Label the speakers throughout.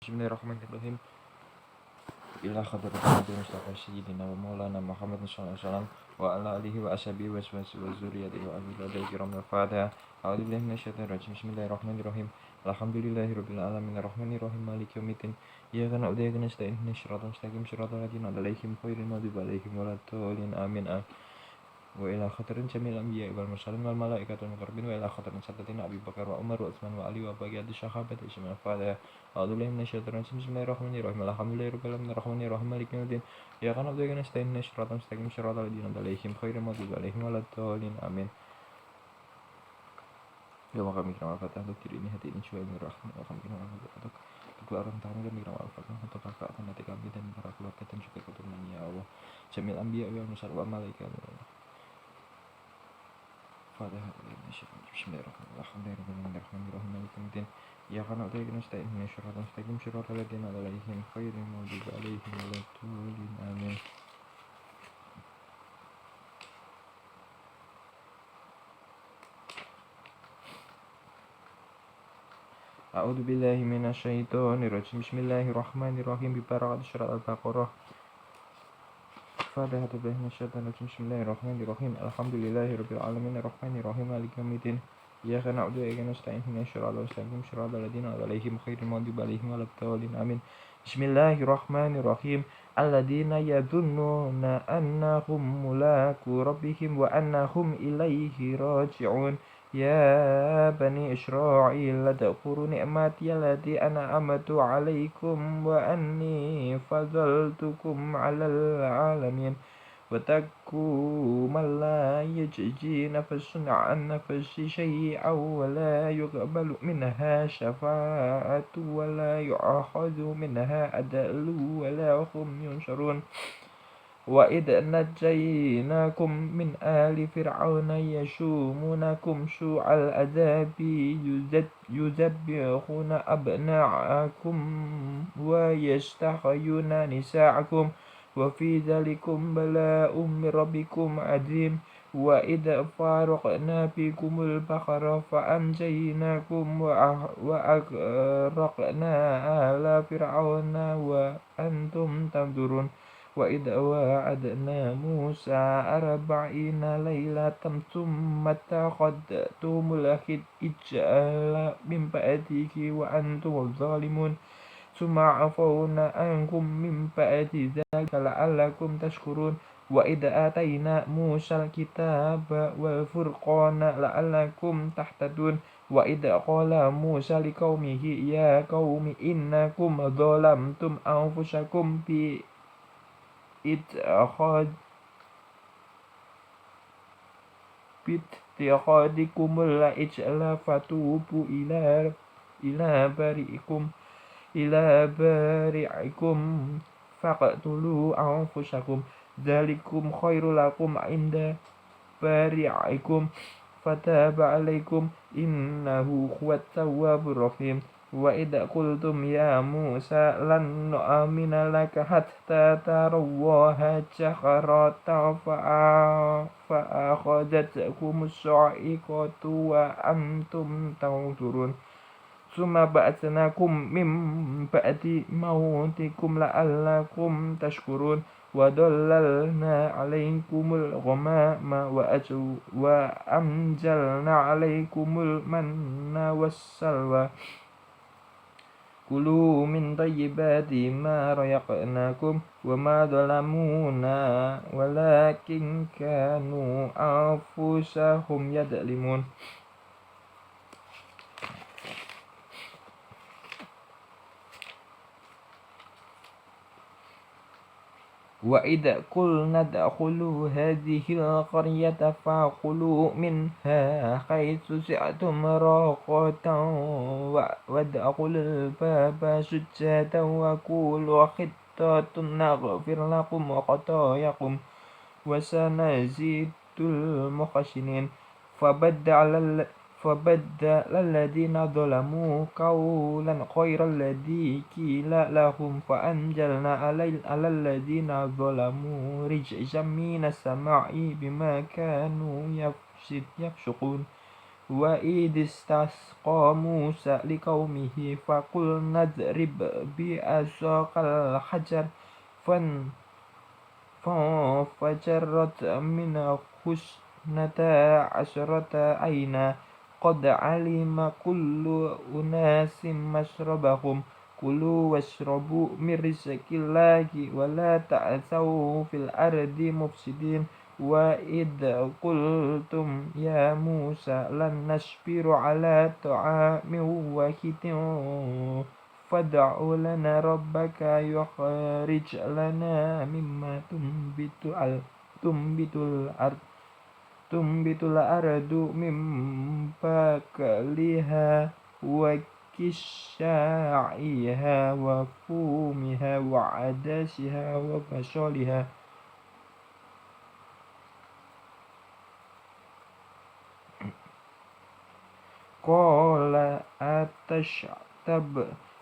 Speaker 1: Bismillahirrahmanirrahim. Ila hadratin Nabi Mustafa Sayyidina wa Maulana Muhammad sallallahu alaihi wasallam wa ala alihi wa ashabihi wa zurriyyatihi wa ahli badai kiram al-Fatiha. A'udzu billahi minasyaitonir rajim. Bismillahirrahmanirrahim. Alhamdulillahirabbil alamin arrahmanirrahim maliki yaumiddin. Iyyaka na'budu wa iyyaka nasta'in ihdinas siratal mustaqim siratal ladzina an'amta 'alaihim ghairil maghdubi 'alaihim waladdallin amin. Wa ila khatarin jamil anbiya wal mursalin wal malaikatu wal muqarrabin wa ila khatarin sattatin Abi Bakar wa Umar wa Utsman wa Ali wa baqiyati sahabati isma al-Fatiha. A'udzu billahi minasyaitonir rajim. Bismillahirrahmanirrahim. Alhamdulillahirabbil arrahmanirrahim maliki yaumiddin. Iyyaka na'budu wa iyyaka nasta'in ihdinas siratal mustaqim siratal ladzina an'amta 'alaihim ghairil maghdubi 'alaihim waladdallin amin. Ya maka mikir al-Fatihah untuk diri ini hati ini juga rahmat alhamdulillah untuk kedua orang tamu dan mikir al-Fatihah untuk kakak dan nanti kami dan para keluarga dan juga keturunan ya Allah jamil anbiya wal mursalin wa malaikat. Fatihah. Bismillahirrahmanirrahim. Maliki yaumiddin. Iyyaka na'budu wa iyyaka nasta'in ihdinas siratal mustaqim siratal ladzina an'amta 'alaihim ghairil maghdubi 'alaihim waladdallin amin. A'udzu billahi minasyaitonir rajim. Bismillahirrahmanirrahim. Bi barakati surat Al-Baqarah. Fatihah. Bismillahirrahmanirrahim. Alhamdulillahirabbil alamin arrahmanirrahim maliki yaumiddin. Iyyaka na'budu wa iyyaka nasta'in ihdinas siratal mustaqim siratal ladzina an'amta 'alaihim ghairil maghdubi 'alaihim waladdallin amin. Bismillahirrahmanirrahim. Alladzina yadhunnuna annahum mulaqu rabbihim wa annahum ilaihi raji'un. Ya bani Israil ladhkuru ni'mati allati an'amtu 'alaikum wa anni fadhaltukum 'alal 'alamin. Wattaqu man la yajzi nafsun 'an nafsi syai'an wa la yuqbalu minha syafa'atu wa la yu'akhadhu minha 'adlu wa la hum yunsarun. Wa idh najjaynakum min ali fir'auna yasumunakum su'al adzabi yuzabbihuna abna'akum wa yastahyuna nisa'akum wa fi dzalikum bala'un min rabbikum 'adzim. Wa idh faraqna bikumul bahra fa anjaynakum wa aghraqna ala fir'auna wa antum tanzurun. Wa idh wa'adna Musa 40 lailatan tsumma takhadtumul ijla min ba'dihi wa antum zalimun. Tsumma 'afawna ankum min ba'di dzalika la'allakum tashkurun. Wa idh atayna Musal kitaba wal furqana la'allakum tahtadun. Wa idh qala Musa liqaumihi ya qaumi innakum dhalamtum anfusakum bi bittikhadikumul ijla fatubu ila bari'ikum faqtulu anfusakum dzalikum khairul lakum 'inda bari'ikum fataba 'alaikum innahu huwat tawwabur rahim. Wa idh qultum ya Musa lan nu'mina laka hatta tarallaha jahratan fa'akhadhatkumus sa'iqatu wa antum tanzurun. Tsumma ba'atsnakum min ba'di mautikum la'allakum tashkurun. Wa dhallalna 'alaikumul ghamama wa anzalna 'alaikumul manna wassalwa. Kulu min thayyibati ma razaqnakum wa ma dhalamuna walakin kanu anfusahum yadhlimun. Wa idh qulna udkhulu hadhil qaryata faqulu minha haitsu syi'tum raqatan wadkhulul baba sujjadan wa qulu hittatun naghfir lakum khatayakum wa sanazidul muhsinin. فبدل الذين ظلموا قولا غير الذي قيل لهم فأنزلنا على الذين ظلموا رجزا من السماء بما كانوا يفسقون. wa idistasqa Musa liqaumihi faqul nadrib bi asaqal hajar fan فانفجرت منه اثنتا عشرة عينا قد علم كل أناس مشربهم كلوا واشربوا من رزق الله ولا تعثوا في الأرض مفسدين وإذ قلتم يا موسى لن نصبر على طعام واحد فادع لنا ربك يخرج لنا مما تنبت الأرض من بقلها وكشاعها وفومها وعدسها وبصلها قال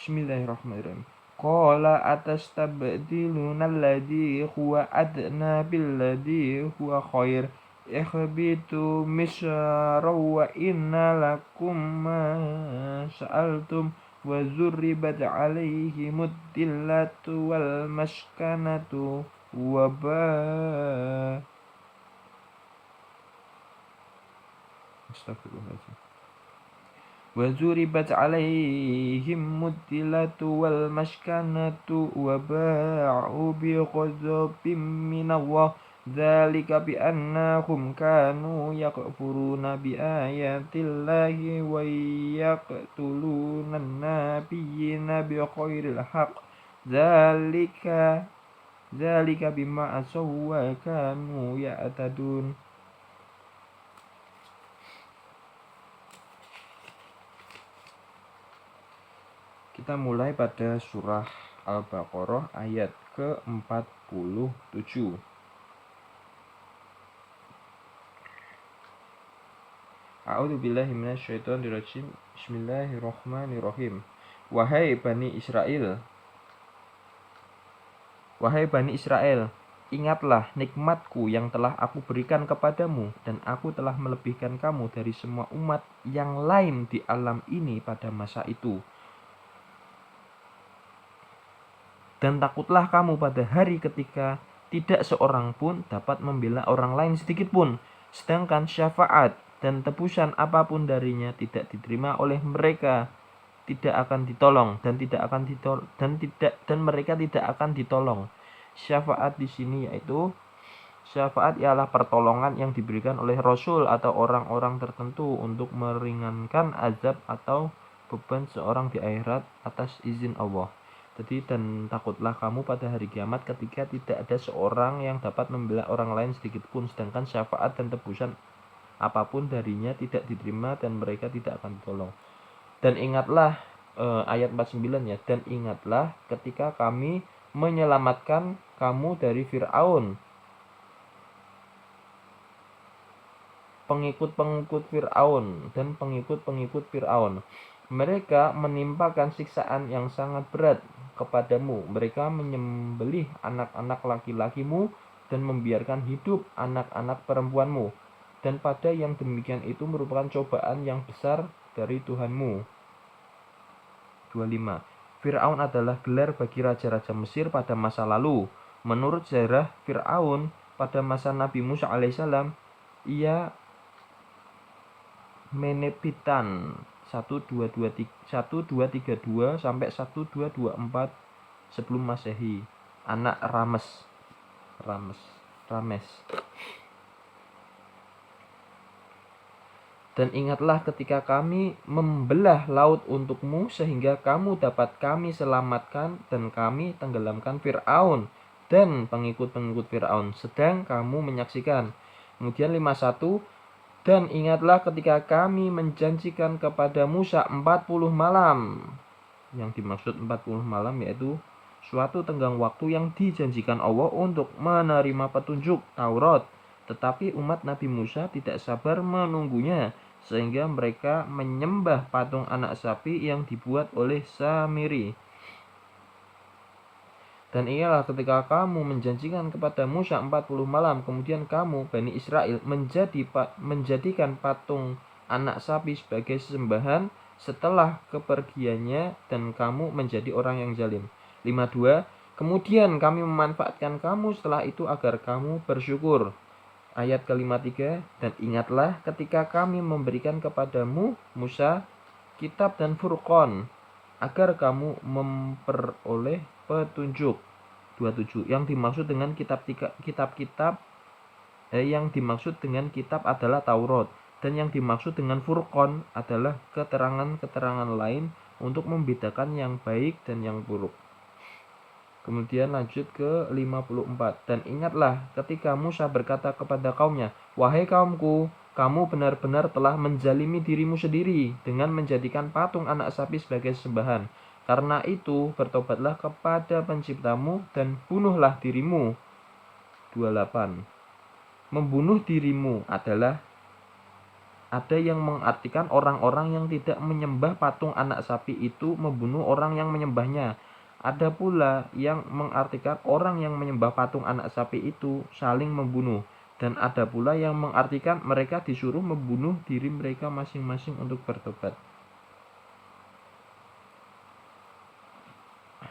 Speaker 1: Bismillahirrahmanirrahim. Qala atastabdiluna alladhi huwa adna billadhi huwa khair. Ihbitu misra wa inna lakum ma sa'altum wa zurribat alaihimud dillatu wal maskanatu wa Astagfirullahaladzim. وَزُرِبَتْ عَلَيْهِمُ الذِّلَّةُ وَالْمَسْكَنَةُ وَبَاءُوا بِغَضَبٍ مِّنَ اللَّهِ ذَلِكَ بِأَنَّهُمْ كَانُوا يَكْفُرُونَ بِآيَاتِ اللَّهِ وَيَقْتُلُونَ النَّبِيِّينَ بِغَيْرِ الْحَقِّ ذَلِكَ بِمَا عَصَوا وَكَانُوا يَعْتَدُونَ. Kita mulai pada surah Al-Baqarah ayat ke-47. A'udzubillahi minasyaitonirrajim. Bismillahirrahmanirrahim. Wahai Bani Israel, ingatlah nikmatku yang telah aku berikan kepadamu, dan aku telah melebihkan kamu dari semua umat yang lain di alam ini pada masa itu. Dan takutlah kamu pada hari ketika tidak seorang pun dapat membela orang lain sedikit pun, sedangkan syafaat dan tebusan apapun darinya tidak diterima oleh mereka, tidak akan ditolong dan mereka tidak akan ditolong. Syafaat di sini yaitu syafaat ialah pertolongan yang diberikan oleh Rasul atau orang-orang tertentu untuk meringankan azab atau beban seorang di akhirat atas izin Allah. Jadi, dan takutlah kamu pada hari kiamat ketika tidak ada seorang yang dapat membela orang lain sedikit pun, sedangkan syafaat dan tebusan apapun darinya tidak diterima dan mereka tidak akan ditolong. Dan ingatlah ayat 49 ya, dan ingatlah ketika kami menyelamatkan kamu dari Fir'aun, pengikut-pengikut Fir'aun dan pengikut-pengikut Fir'aun. Mereka menimpakan siksaan yang sangat berat kepadamu. Mereka menyembelih anak-anak laki-lakimu dan membiarkan hidup anak-anak perempuanmu. Dan pada yang demikian itu merupakan cobaan yang besar dari Tuhanmu. 25. Fir'aun adalah gelar bagi raja-raja Mesir pada masa lalu. Menurut sejarah Fir'aun pada masa Nabi Musa alaihissalam, ia Menepitan 1232 sampai 1224 sebelum Masehi, anak Rames. Dan ingatlah ketika kami membelah laut untukmu sehingga kamu dapat kami selamatkan dan kami tenggelamkan Fir'aun dan pengikut-pengikut Fir'aun sedang kamu menyaksikan. Kemudian 51, dan ingatlah ketika kami menjanjikan kepada Musa 40 malam. Yang dimaksud 40 malam yaitu suatu tenggang waktu yang dijanjikan Allah untuk menerima petunjuk Taurat. Tetapi umat Nabi Musa tidak sabar menunggunya, sehingga mereka menyembah patung anak sapi yang dibuat oleh Samiri. Dan ialah ketika kamu menjanjikan kepada Musa 40 malam, kemudian kamu, Bani Israel, menjadikan patung anak sapi sebagai sesembahan setelah kepergiannya dan kamu menjadi orang yang zalim. 52. Kemudian kami memanfaatkan kamu setelah itu agar kamu bersyukur. Ayat ke-53, dan ingatlah ketika kami memberikan kepadamu Musa kitab dan Furqan agar kamu memperoleh petunjuk. 27. Yang dimaksud dengan yang dimaksud dengan kitab adalah Taurat, dan yang dimaksud dengan Furqan adalah keterangan-keterangan lain untuk membedakan yang baik dan yang buruk. Kemudian lanjut ke 54. Dan ingatlah ketika Musa berkata kepada kaumnya, "Wahai kaumku, kamu benar-benar telah menzalimi dirimu sendiri dengan menjadikan patung anak sapi sebagai sembahan. Karena itu, bertobatlah kepada penciptamu dan bunuhlah dirimu." 28. Membunuh dirimu adalah ada yang mengartikan orang-orang yang tidak menyembah patung anak sapi itu membunuh orang yang menyembahnya. Ada pula yang mengartikan orang yang menyembah patung anak sapi itu saling membunuh. Dan ada pula yang mengartikan mereka disuruh membunuh diri mereka masing-masing untuk bertobat.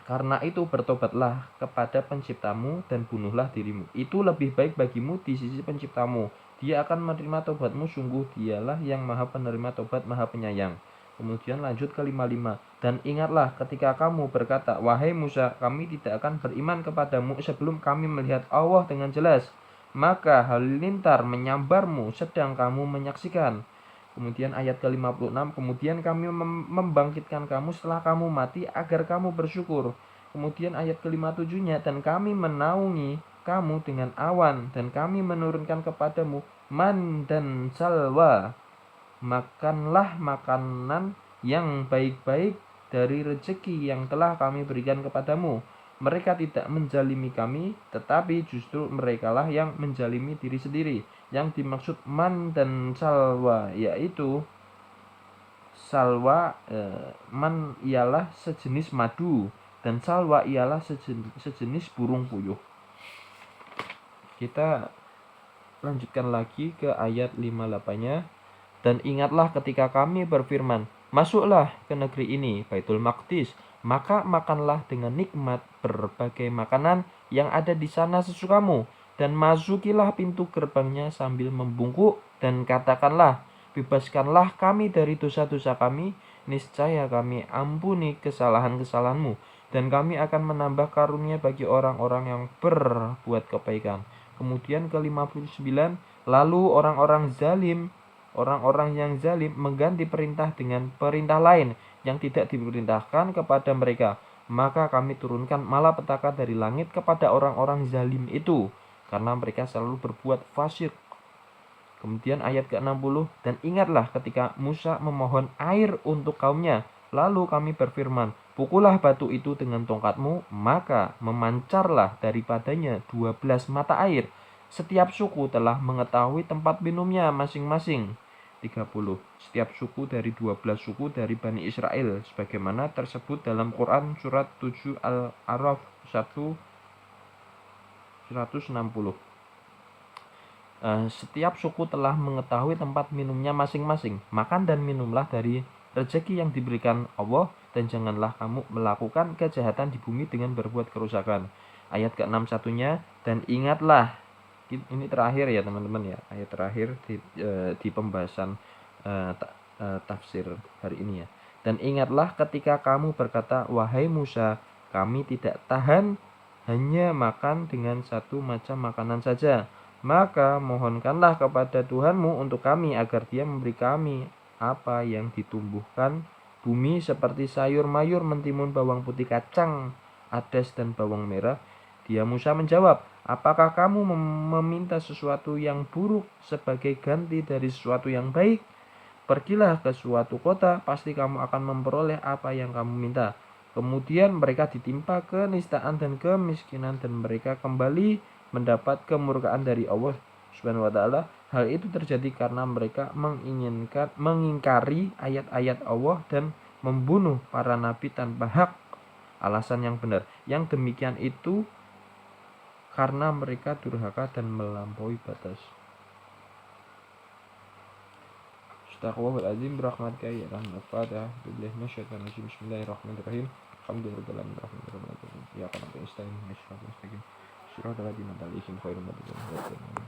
Speaker 1: Karena itu bertobatlah kepada penciptamu dan bunuhlah dirimu. Itu lebih baik bagimu di sisi penciptamu. Dia akan menerima tobatmu, sungguh dialah yang maha penerima tobat, maha penyayang. Kemudian lanjut ke 55. Dan ingatlah ketika kamu berkata, "Wahai Musa, kami tidak akan beriman kepadamu sebelum kami melihat Allah dengan jelas." Maka halilintar menyambarmu sedang kamu menyaksikan. Kemudian ayat ke-56, kemudian kami membangkitkan kamu setelah kamu mati agar kamu bersyukur. Kemudian ayat ke-57-nya, dan kami menaungi kamu dengan awan dan kami menurunkan kepadamu man dan salwa. Makanlah makanan yang baik-baik dari rezeki yang telah kami berikan kepadamu. Mereka tidak menzalimi kami, tetapi justru merekalah yang menzalimi diri sendiri. Yang dimaksud man dan salwa yaitu salwa, man ialah sejenis madu dan salwa ialah sejenis burung puyuh. Kita lanjutkan lagi ke ayat 58-nya. Dan ingatlah ketika kami berfirman, "Masuklah ke negeri ini, Baitul Maqdis, maka makanlah dengan nikmat berbagai makanan yang ada di sana sesukamu, dan masukilah pintu gerbangnya sambil membungkuk, dan katakanlah, bebaskanlah kami dari dosa-dosa kami, niscaya kami ampuni kesalahan-kesalahanmu, dan kami akan menambah karunia bagi orang-orang yang berbuat kebaikan." Kemudian ke-59, lalu orang-orang yang zalim mengganti perintah dengan perintah lain yang tidak diperintahkan kepada mereka. Maka kami turunkan malapetaka dari langit kepada orang-orang zalim itu, karena mereka selalu berbuat fasik. Kemudian ayat ke-60, dan ingatlah ketika Musa memohon air untuk kaumnya. Lalu kami berfirman, "Pukullah batu itu dengan tongkatmu, maka memancarlah daripadanya 12 mata air. Setiap suku telah mengetahui tempat minumnya masing-masing." 30. Setiap suku dari 12 suku dari Bani Israel, sebagaimana tersebut dalam Quran surat 7 Al-A'raf 160. Setiap suku telah mengetahui tempat minumnya masing-masing. Makan dan minumlah dari rezeki yang diberikan Allah, dan janganlah kamu melakukan kejahatan di bumi dengan berbuat kerusakan. Ayat ke-61-nya, dan ingatlah, ini terakhir ya teman-teman ya, ayat terakhir di pembahasan tafsir hari ini ya. Dan ingatlah ketika kamu berkata, "Wahai Musa, kami tidak tahan hanya makan dengan satu macam makanan saja. Maka mohonkanlah kepada Tuhanmu untuk kami agar Dia memberi kami apa yang ditumbuhkan bumi seperti sayur mayur, mentimun, bawang putih, kacang adas, dan bawang merah." Dia Musa menjawab, "Apakah kamu meminta sesuatu yang buruk sebagai ganti dari sesuatu yang baik? Pergilah ke suatu kota, pasti kamu akan memperoleh apa yang kamu minta." Kemudian mereka ditimpa kenistaan dan kemiskinan, dan mereka kembali mendapat kemurkaan dari Allah Subhanahu wa taala. Hal itu terjadi karena mereka mengingkari ayat-ayat Allah dan membunuh para nabi tanpa hak, alasan yang benar. Yang demikian itu karena mereka durhaka dan melampaui batas. taqwa wal azim birahmatika ya arhamar Al-Fatihah. Billahi minasyaitonir rajim. Bismillahirrahmanirrahim. Alhamdulillahirabbil alamin arrahmanirrahim maliki yaumiddin. Iyyaka na'budu wa iyyaka nasta'in ihdinas siratal mustaqim. Shiratal ladzina an'amta 'alaihim ghairil maghdubi 'alaihim waladdallin.